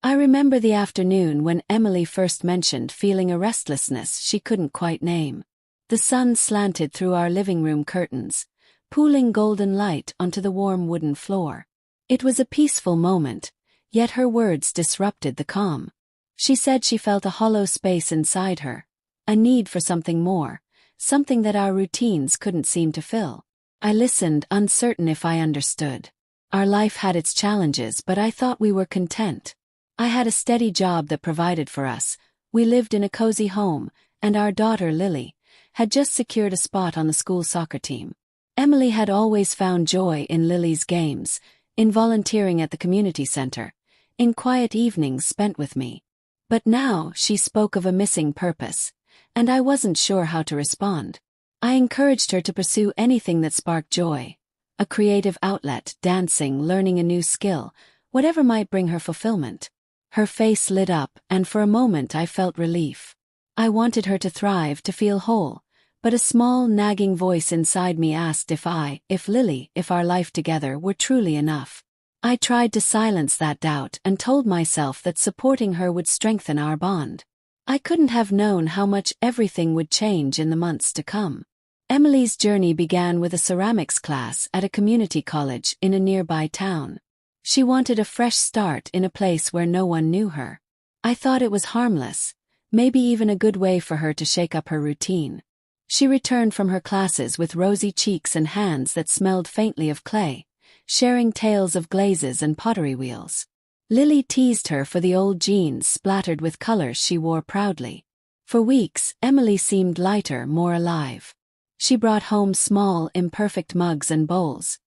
I remember the afternoon when Emily first mentioned feeling a restlessness she couldn't quite name. The sun slanted through our living room curtains, pooling golden light onto the warm wooden floor. It was a peaceful moment, yet her words disrupted the calm. She said she felt a hollow space inside her, a need for something more, something that our routines couldn't seem to fill. I listened, uncertain if I understood. Our life had its challenges, but I thought we were content. I had a steady job that provided for us, we lived in a cozy home, and our daughter Lily had just secured a spot on the school soccer team. Emily had always found joy in Lily's games, in volunteering at the community center, in quiet evenings spent with me. But now she spoke of a missing purpose, and I wasn't sure how to respond. I encouraged her to pursue anything that sparked joy, a creative outlet, dancing, learning a new skill, whatever might bring her fulfillment. Her face lit up, and for a moment I felt relief. I wanted her to thrive, to feel whole, but a small, nagging voice inside me asked if Lily, if our life together were truly enough. I tried to silence that doubt and told myself that supporting her would strengthen our bond. I couldn't have known how much everything would change in the months to come. Emily's journey began with a ceramics class at a community college in a nearby town. She wanted a fresh start in a place where no one knew her. I thought it was harmless, maybe even a good way for her to shake up her routine. She returned from her classes with rosy cheeks and hands that smelled faintly of clay, sharing tales of glazes and pottery wheels. Lily teased her for the old jeans splattered with colors she wore proudly. For weeks, Emily seemed lighter, more alive. She brought home small, imperfect mugs and bowls,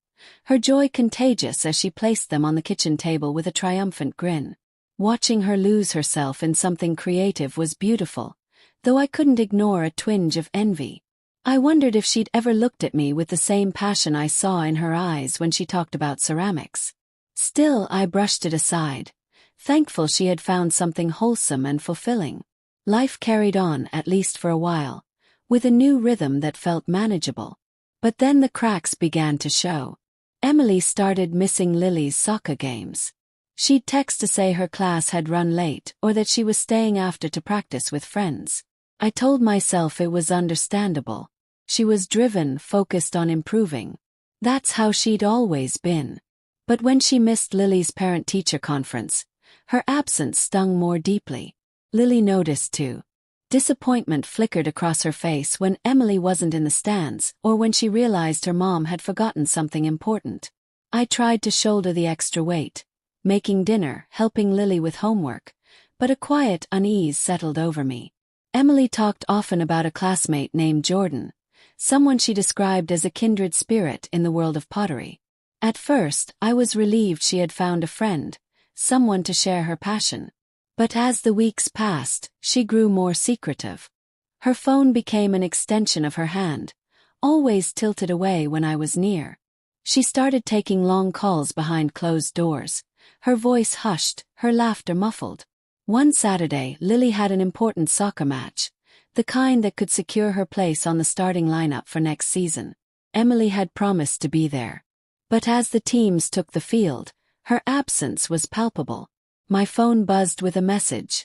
her joy contagious as she placed them on the kitchen table with a triumphant grin. Watching her lose herself in something creative was beautiful, though I couldn't ignore a twinge of envy. I wondered if she'd ever looked at me with the same passion I saw in her eyes when she talked about ceramics. Still, I brushed it aside, thankful she had found something wholesome and fulfilling. Life carried on, at least for a while, with a new rhythm that felt manageable. But then the cracks began to show. Emily started missing Lily's soccer games. She'd text to say her class had run late or that she was staying after to practice with friends. I told myself it was understandable. She was driven, focused on improving. That's how she'd always been. But when she missed Lily's parent-teacher conference, her absence stung more deeply. Lily noticed too. Disappointment flickered across her face when Emily wasn't in the stands or when she realized her mom had forgotten something important. I tried to shoulder the extra weight, making dinner, helping Lily with homework, but a quiet unease settled over me. Emily talked often about a classmate named Jordan, someone she described as a kindred spirit in the world of pottery. At first, I was relieved she had found a friend, someone to share her passion. But as the weeks passed, she grew more secretive. Her phone became an extension of her hand, always tilted away when I was near. She started taking long calls behind closed doors, her voice hushed, her laughter muffled. One Saturday, Lily had an important soccer match, the kind that could secure her place on the starting lineup for next season. Emily had promised to be there. But as the teams took the field, her absence was palpable. My phone buzzed with a message.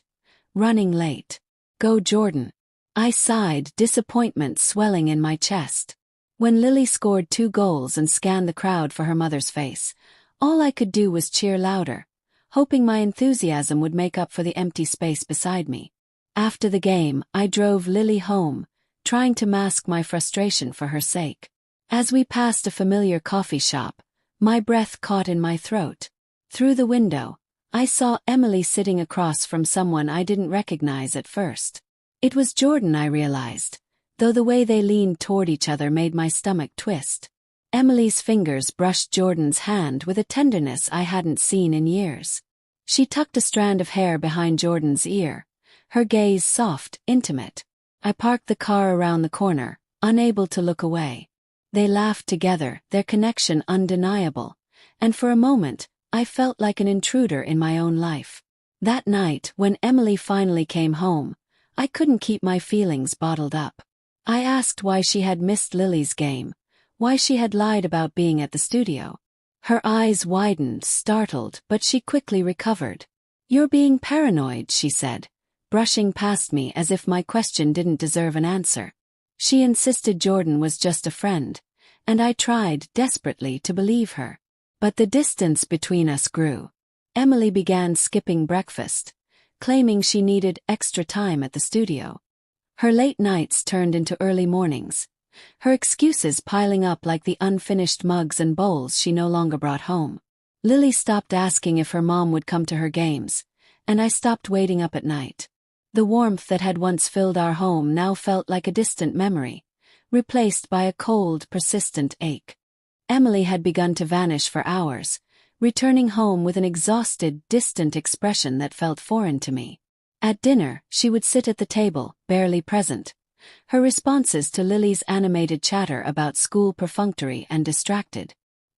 Running late. Go Jordan. I sighed, disappointment swelling in my chest. When Lily scored 2 goals and scanned the crowd for her mother's face, all I could do was cheer louder, hoping my enthusiasm would make up for the empty space beside me. After the game, I drove Lily home, trying to mask my frustration for her sake. As we passed a familiar coffee shop, my breath caught in my throat. Through the window, I saw Emily sitting across from someone I didn't recognize at first. It was Jordan, I realized, though the way they leaned toward each other made my stomach twist. Emily's fingers brushed Jordan's hand with a tenderness I hadn't seen in years. She tucked a strand of hair behind Jordan's ear, her gaze soft, intimate. I parked the car around the corner, unable to look away. They laughed together, their connection undeniable, and for a moment, I felt like an intruder in my own life. That night, when Emily finally came home, I couldn't keep my feelings bottled up. I asked why she had missed Lily's game, why she had lied about being at the studio. Her eyes widened, startled, but she quickly recovered. "You're being paranoid," she said, brushing past me as if my question didn't deserve an answer. She insisted Jordan was just a friend, and I tried desperately to believe her. But the distance between us grew. Emily began skipping breakfast, claiming she needed extra time at the studio. Her late nights turned into early mornings, her excuses piling up like the unfinished mugs and bowls she no longer brought home. Lily stopped asking if her mom would come to her games, and I stopped waiting up at night. The warmth that had once filled our home now felt like a distant memory, replaced by a cold, persistent ache. Emily had begun to vanish for hours, returning home with an exhausted, distant expression that felt foreign to me. At dinner, she would sit at the table, barely present, her responses to Lily's animated chatter about school perfunctory and distracted.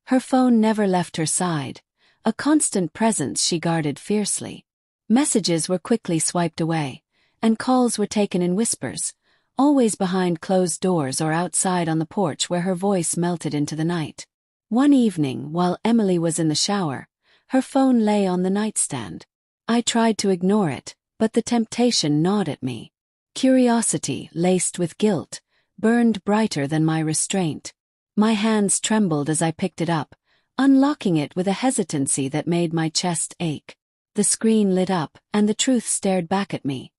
Her phone never left her side, a constant presence she guarded fiercely. Messages were quickly swiped away, and calls were taken in whispers, always behind closed doors or outside on the porch where her voice melted into the night. One evening, while Emily was in the shower, her phone lay on the nightstand. I tried to ignore it, but the temptation gnawed at me. Curiosity, laced with guilt, burned brighter than my restraint. My hands trembled as I picked it up, unlocking it with a hesitancy that made my chest ache. The screen lit up, and the truth stared back at me.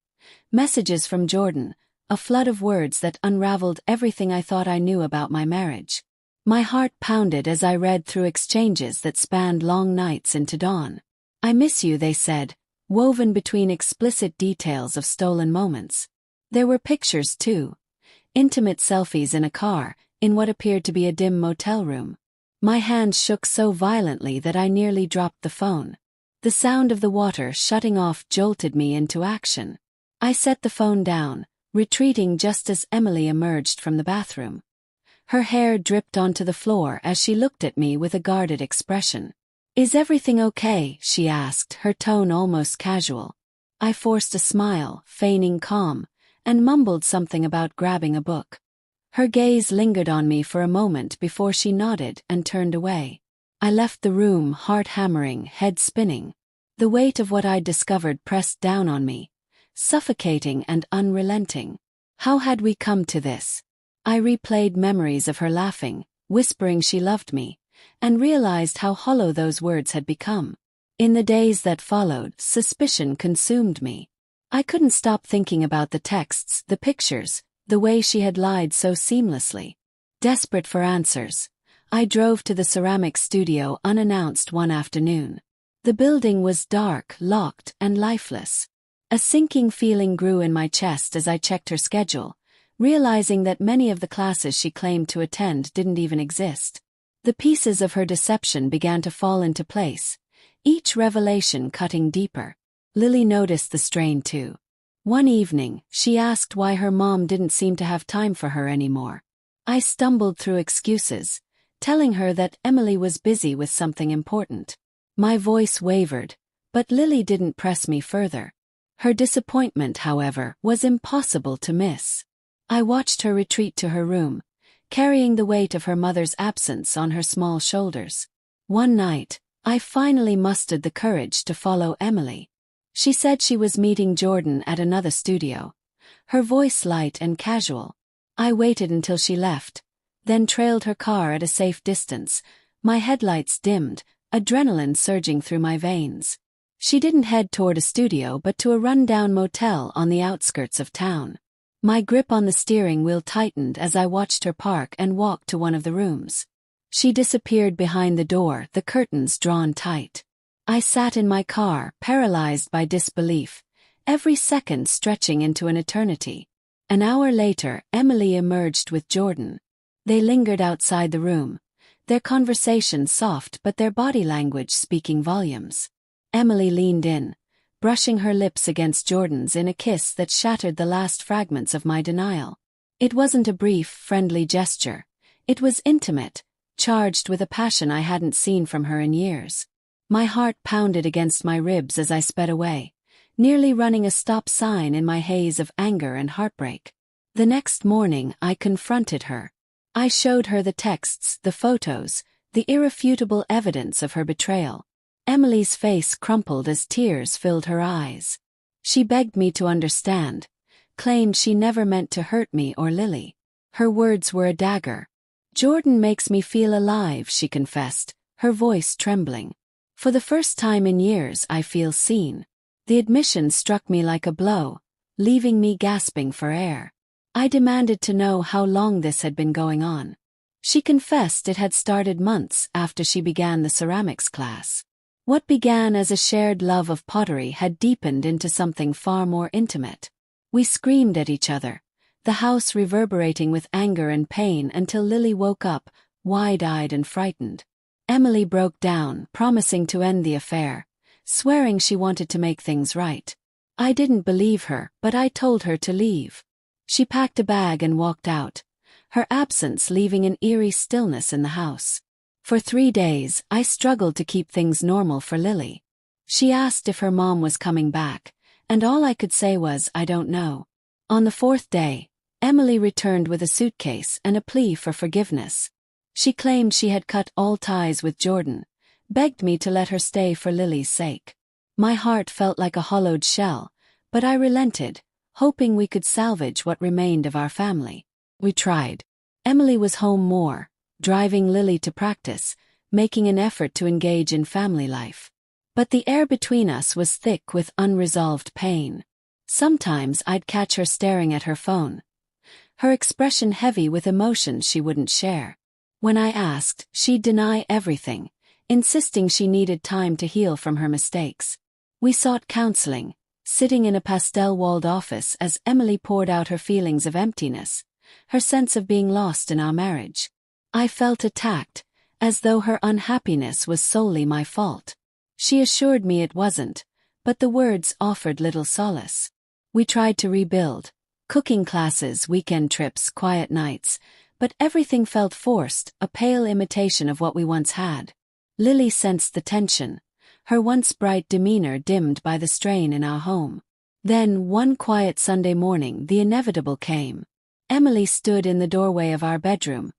Messages from Jordan, a flood of words that unraveled everything I thought I knew about my marriage. My heart pounded as I read through exchanges that spanned long nights into dawn. "I miss you," they said, woven between explicit details of stolen moments. There were pictures too. Intimate selfies in a car, in what appeared to be a dim motel room. My hands shook so violently that I nearly dropped the phone. The sound of the water shutting off jolted me into action. I set the phone down, retreating just as Emily emerged from the bathroom. Her hair dripped onto the floor as she looked at me with a guarded expression. "Is everything okay?" she asked, her tone almost casual. I forced a smile, feigning calm, and mumbled something about grabbing a book. Her gaze lingered on me for a moment before she nodded and turned away. I left the room, heart hammering, head spinning. The weight of what I'd discovered pressed down on me, suffocating and unrelenting. How had we come to this? I replayed memories of her laughing, whispering she loved me, and realized how hollow those words had become. In the days that followed, suspicion consumed me. I couldn't stop thinking about the texts, the pictures, the way she had lied so seamlessly. Desperate for answers, I drove to the ceramic studio unannounced one afternoon. The building was dark, locked, and lifeless. A sinking feeling grew in my chest as I checked her schedule, realizing that many of the classes she claimed to attend didn't even exist. The pieces of her deception began to fall into place, each revelation cutting deeper. Lily noticed the strain too. One evening, she asked why her mom didn't seem to have time for her anymore. I stumbled through excuses, telling her that Emily was busy with something important. My voice wavered, but Lily didn't press me further. Her disappointment, however, was impossible to miss. I watched her retreat to her room, carrying the weight of her mother's absence on her small shoulders. One night, I finally mustered the courage to follow Emily. She said she was meeting Jordan at another studio, her voice light and casual. I waited until she left, then trailed her car at a safe distance, my headlights dimmed, adrenaline surging through my veins. She didn't head toward a studio but to a run-down motel on the outskirts of town. My grip on the steering wheel tightened as I watched her park and walk to one of the rooms. She disappeared behind the door, the curtains drawn tight. I sat in my car, paralyzed by disbelief, every second stretching into an eternity. An hour later, Emily emerged with Jordan. They lingered outside the room, their conversation soft but their body language speaking volumes. Emily leaned in, brushing her lips against Jordan's in a kiss that shattered the last fragments of my denial. It wasn't a brief, friendly gesture. It was intimate, charged with a passion I hadn't seen from her in years. My heart pounded against my ribs as I sped away, nearly running a stop sign in my haze of anger and heartbreak. The next morning, I confronted her. I showed her the texts, the photos, the irrefutable evidence of her betrayal. Emily's face crumpled as tears filled her eyes. She begged me to understand, claimed she never meant to hurt me or Lily. Her words were a dagger. "Jordan makes me feel alive," she confessed, her voice trembling. "For the first time in years I feel seen." The admission struck me like a blow, leaving me gasping for air. I demanded to know how long this had been going on. She confessed it had started months after she began the ceramics class. What began as a shared love of pottery had deepened into something far more intimate. We screamed at each other, the house reverberating with anger and pain until Lily woke up, wide-eyed and frightened. Emily broke down, promising to end the affair, swearing she wanted to make things right. I didn't believe her, but I told her to leave. She packed a bag and walked out, her absence leaving an eerie stillness in the house. For 3 days, I struggled to keep things normal for Lily. She asked if her mom was coming back, and all I could say was, "I don't know." On the 4th day, Emily returned with a suitcase and a plea for forgiveness. She claimed she had cut all ties with Jordan, begged me to let her stay for Lily's sake. My heart felt like a hollowed shell, but I relented, hoping we could salvage what remained of our family. We tried. Emily was home more, driving Lily to practice, making an effort to engage in family life. But the air between us was thick with unresolved pain. Sometimes I'd catch her staring at her phone, her expression heavy with emotions she wouldn't share. When I asked, she'd deny everything, insisting she needed time to heal from her mistakes. We sought counseling, sitting in a pastel-walled office as Emily poured out her feelings of emptiness, her sense of being lost in our marriage. I felt attacked, as though her unhappiness was solely my fault. She assured me it wasn't, but the words offered little solace. We tried to rebuild, cooking classes, weekend trips, quiet nights, but everything felt forced, a pale imitation of what we once had. Lily sensed the tension, her once bright demeanor dimmed by the strain in our home. Then, one quiet Sunday morning, the inevitable came. Emily stood in the doorway of our bedroom,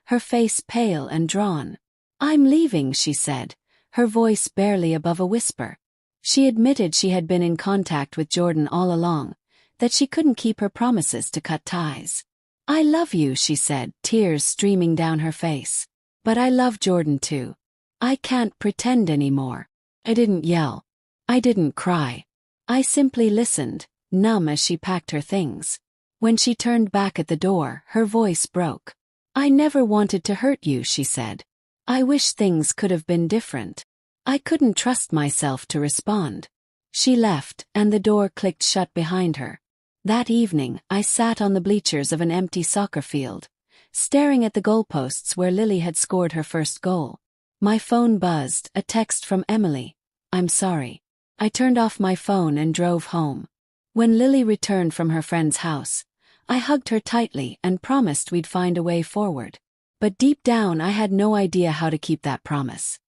her face pale and drawn. "I'm leaving," she said, her voice barely above a whisper. She admitted she had been in contact with Jordan all along, that she couldn't keep her promises to cut ties. "I love you," she said, tears streaming down her face. "But I love Jordan too. I can't pretend anymore." I didn't yell. I didn't cry. I simply listened, numb as she packed her things. When she turned back at the door, her voice broke. "I never wanted to hurt you," she said. "I wish things could have been different." I couldn't trust myself to respond. She left, and the door clicked shut behind her. That evening, I sat on the bleachers of an empty soccer field, staring at the goalposts where Lily had scored her first goal. My phone buzzed, a text from Emily. "I'm sorry." I turned off my phone and drove home. When Lily returned from her friend's house, I hugged her tightly and promised we'd find a way forward. But deep down I had no idea how to keep that promise.